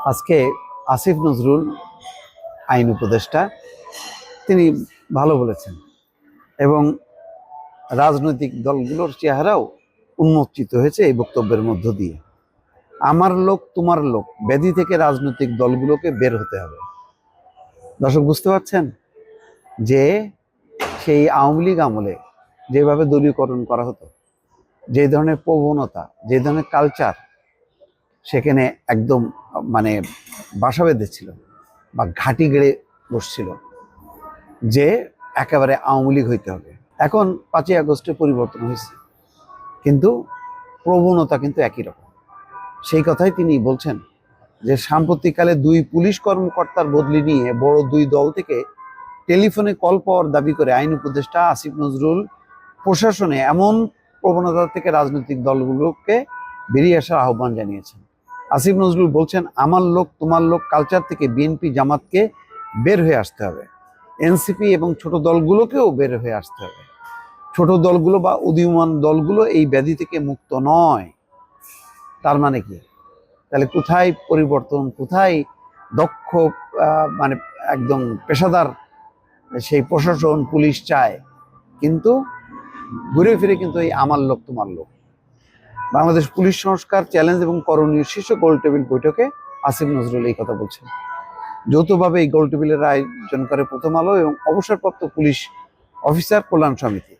আজকে আসিফ নজরুল আইন উপদেষ্টা তিনি ভালো বলেছেন এবং রাজনৈতিক দলগুলোর চেহারাও উন্মোচিত হয়েছে এই বক্তব্যের মধ্য দিয়ে। আমার লোক তোমার লোক ব্যাধি থেকে রাজনৈতিক দলগুলোকে বের হতে হবে। দর্শক বুঝতে পারছেন যে সেই আওয়ামী লীগ আমলে যেভাবে দলীয়করণ করা হতো, যে ধরনের প্রবণতা, যে ধরনের কালচার সেখানে একদম মানে বাসা বেঁধেছিল বা ঘাঁটি গেড়ে বসছিল যে একেবারে আওয়ামী লীগ হইতে হবে। এখন 5ই আগস্টে পরিবর্তন হয়েছে, কিন্তু প্রবণতা কিন্তু একই রকম। সেই কথাই তিনি বলছেন যে সাম্প্রতিককালে 2 পুলিশ কর্মকর্তার বদলি নিয়ে বড় 2 দল থেকে টেলিফোনে কল পাওয়ার দাবি করে আইন উপদেষ্টা আসিফ নজরুল প্রশাসনে এমন প্রবণতা থেকে রাজনৈতিক দলগুলোকে বেরিয়ে আসার আহ্বান জানিয়েছেন। আসিফ নজরুল বলছেন, আমার লোক তোমার লোক কালচার থেকে বিএনপি জামাতকে বের হয়ে আসতে হবে, এনসিপি এবং ছোট দলগুলোকেও বের হয়ে আসতে হবে। ছোট দলগুলো বা উদীয়মান দলগুলো এই ব্যাধি থেকে মুক্ত নয়। তার মানে কি? তাহলে কোথায় পরিবর্তন, কোথায় দক্ষ মানে একদম পেশাদার সেই প্রশাসন পুলিশ চায়, কিন্তু ঘুরে ফিরে কিন্তু এই আমার লোক তোমার লোক। বাংলাদেশ পুলিশ সংস্কার চ্যালেঞ্জ এবং করণীয় শীর্ষ গোল টেবিল বৈঠকে আসিফ নজরুল এই কথা বলছেন। যৌথভাবে এই গোল টেবিলের আয়োজন করে প্রথম আলো এবং অবসরপ্রাপ্ত পুলিশ অফিসার কল্যাণ সমিতি।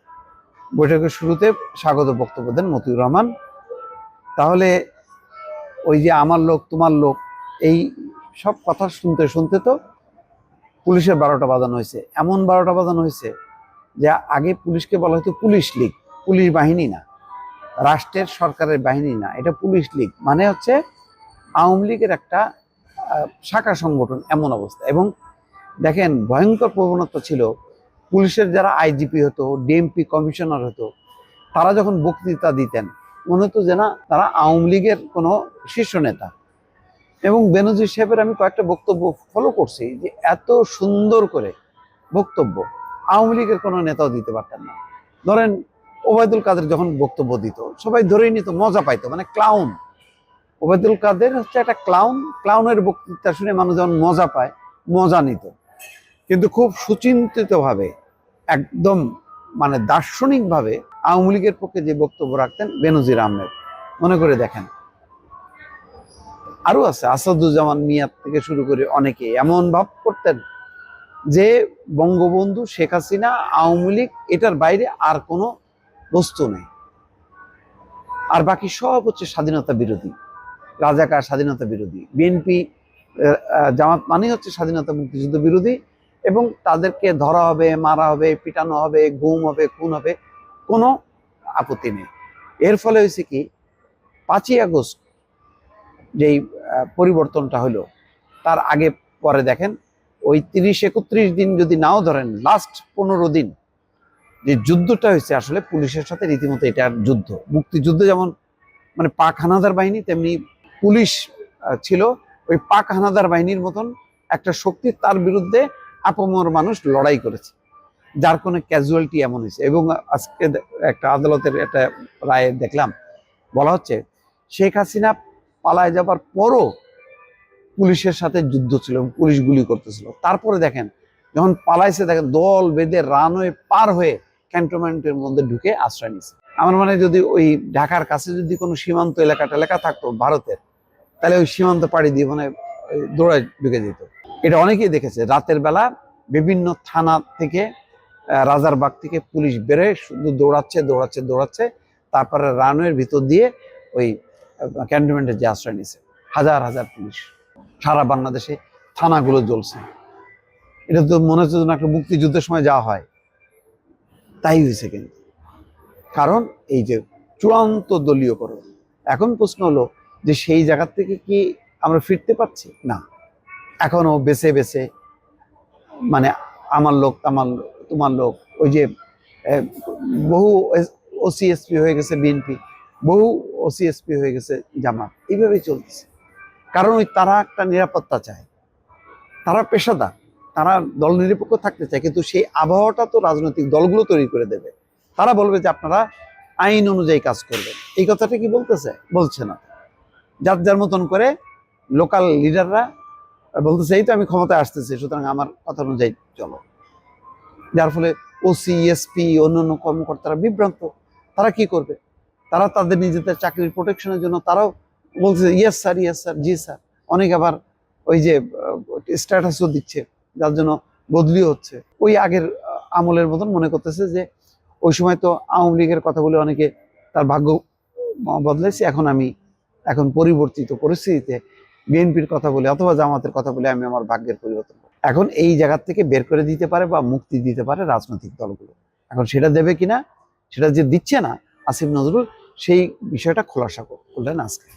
বৈঠকের শুরুতে স্বাগত বক্তব্য দেন মতিউর রহমান। তাহলে ওই যে আমার লোক তোমার লোক এই সব কথা শুনতে শুনতে তো পুলিশের 12টা বাজানো হয়েছে। এমন 12টা বাজানো হয়েছে যে আগে পুলিশকে বলা হতো পুলিশ লীগ, পুলিশ বাহিনী না, রাষ্ট্রের সরকারের বাহিনী না, এটা পুলিশ লীগ মানে হচ্ছে আওয়ামী লীগের একটা শাখা সংগঠন, এমন অবস্থা। এবং দেখেন ভয়ঙ্কর প্রবণতা ছিল, পুলিশের যারা আইজিপি হতো, ডিএমপি কমিশনার হতো, তারা যখন বক্তৃতা দিতেন মনে হতো যে না তারা আওয়ামী লীগের কোনো শীর্ষ নেতা। এবং বেনজির সাহেবের আমি কয়েকটা বক্তব্য ফলো করছি যে এত সুন্দর করে বক্তব্য আওয়ামী লীগের কোনো নেতাও দিতে পারতেন না। ধরেন ওবায়দুল কাদের যখন বক্তব্য দিত সবাই ধরেই নিত, মজা পাইতো, মানে ক্লাউন। ওবায়দুল কাদের হচ্ছে একটা ক্লাউন, ক্লাউনের বক্তৃতা শুনে মানুষ যখন মজা পায়, মজা নিত। কিন্তু খুব সুচিন্তিতভাবে একদম মানে দার্শনিকভাবে আওয়ামী লীগের পক্ষে যে বক্তব্য রাখতেন বেনজির আহমেদ, মনে করে দেখেন। আরো আছে, আসাদুজ্জামান মিয়া থেকে শুরু করে অনেকে এমন ভাব করতেন যে বঙ্গবন্ধু, শেখ হাসিনা, আওয়ামী লীগ এটার বাইরে আর কোনো বস্তু নেই, আর বাকি সব হচ্ছে স্বাধীনতা বিরোধী, রাজাকার স্বাধীনতা বিরোধী। বিএনপি জামাত মানে হচ্ছে স্বাধীনতা মুক্তিযুদ্ধ বিরোধী, এবং তাদেরকে ধরা হবে, মারা হবে, পিটানো হবে, গুম হবে, খুন হবে, কোনো আপত্তি নেই। এর ফলে হয়েছে কি, 5ই আগস্ট যেই পরিবর্তনটা হলো তার আগে পরে দেখেন ওই 30-31 দিন যদি নাও ধরেন, লাস্ট 15 দিন যে যুদ্ধটা হয়েছে আসলে পুলিশের সাথে রীতিমতো এটা যুদ্ধ। মুক্তিযুদ্ধ যেমন মানে পাক হানাদার বাহিনী, তেমনি পুলিশ ছিল ওই পাক হানাদার বাহিনীর মতন একটা শক্তি, তার বিরুদ্ধে আপামর মানুষ লড়াই করেছে, যার কোনো ক্যাজুয়ালিটি এমন হয়েছে। এবং আজকে একটা আদালতের একটা রায়ে দেখলাম, বলা হচ্ছে শেখ হাসিনা পালায় যাবার পরও পুলিশের সাথে যুদ্ধ ছিল, পুলিশ গুলি করতেছিল। তারপরে দেখেন যখন পালাইছে, দেখেন দল বেঁধে রানওয়ে পার হয়ে ক্যান্টনমেন্টের মধ্যে ঢুকে আশ্রয় নিছে। আমার মানে যদি ওই ঢাকার কাছে যদি কোনো সীমান্ত এলাকা থাকতো ভারতের, তাহলে ওই সীমান্ত পাড়ি দিয়ে মানে দৌড়ায় ঢুকে যেত। এটা অনেকেই দেখেছে, রাতের বেলা বিভিন্ন থানা থেকে, রাজারবাগ থেকে পুলিশ বেড়ে শুধু দৌড়াচ্ছে, তারপরে রানওয়ের ভিতর দিয়ে ওই ক্যান্টনমেন্টে যে আশ্রয় নিছে। হাজার হাজার পুলিশ, সারা বাংলাদেশে থানাগুলো জ্বলছে। এটা তো মনে হচ্ছে যেন একটা মুক্তিযুদ্ধের সময় যাওয়া হয়, তাই হয়েছে। কিন্তু কারণ এই যে চূড়ান্ত দলীয়করণ। এখন প্রশ্ন হলো যে সেই জায়গা থেকে কি আমরা ফিরতে পারছি? না, এখনো বেছে বেছে মানে আমার লোক তোমার লোক। ওই যে বহু ওসিএসপি হয়ে গেছে বিএনপি, বহু ওসিএসপি হয়ে গেছে জামাত, এইভাবেই চলছে। কারণ ওই তারা একটা নিরাপত্তা চায়, তারা পেশাদার, তারা দল নিরপেক্ষ থাকতে চায়, কিন্তু সেই আবহাওয়াটা তো রাজনৈতিক দলগুলো তৈরি করে দেবে। তারা বলবে যে আপনারা আইন অনুযায়ী কাজ করবেন। এই কথাটা কি বলতেছে? বলছে না। যার যার মতন করে লোকাল লিডাররা বলতেছে এই তো আমি ক্ষমতায় আসতেছি, সুতরাং আমার কথা অনুযায়ী চলো। যার ফলে ওসি, এসপি, অন্যান্য কর্মকর্তারা বিভ্রান্ত। তারা কি করবে? তারা তাদের নিজেদের চাকরির প্রোটেকশনের জন্য তারাও বলছে ইয়েস স্যার, ইয়েস স্যার, জি স্যার। অনেক আবার ওই যে স্ট্যাটাসও দিচ্ছে, যার জন্য বদলিও হচ্ছে। ওই আগের আমলের মতন মনে করতেছে যে ওই সময় তো আওয়ামী লীগের কথা বলে অনেকে তার ভাগ্য বদলাইছে, এখন পরিবর্তিত পরিস্থিতিতে বিএনপির কথা বলে অথবা জামাতের কথা বলে আমি আমার ভাগ্যের পরিবর্তন করব। এখন এই জায়গা থেকে বের করে দিতে পারে বা মুক্তি দিতে পারে রাজনৈতিক দলগুলো। এখন সেটা দেবে কিনা, সেটা যে দিচ্ছে না আসিফ নজরুল, সেই বিষয়টা খোলাসা করলেন আজকে।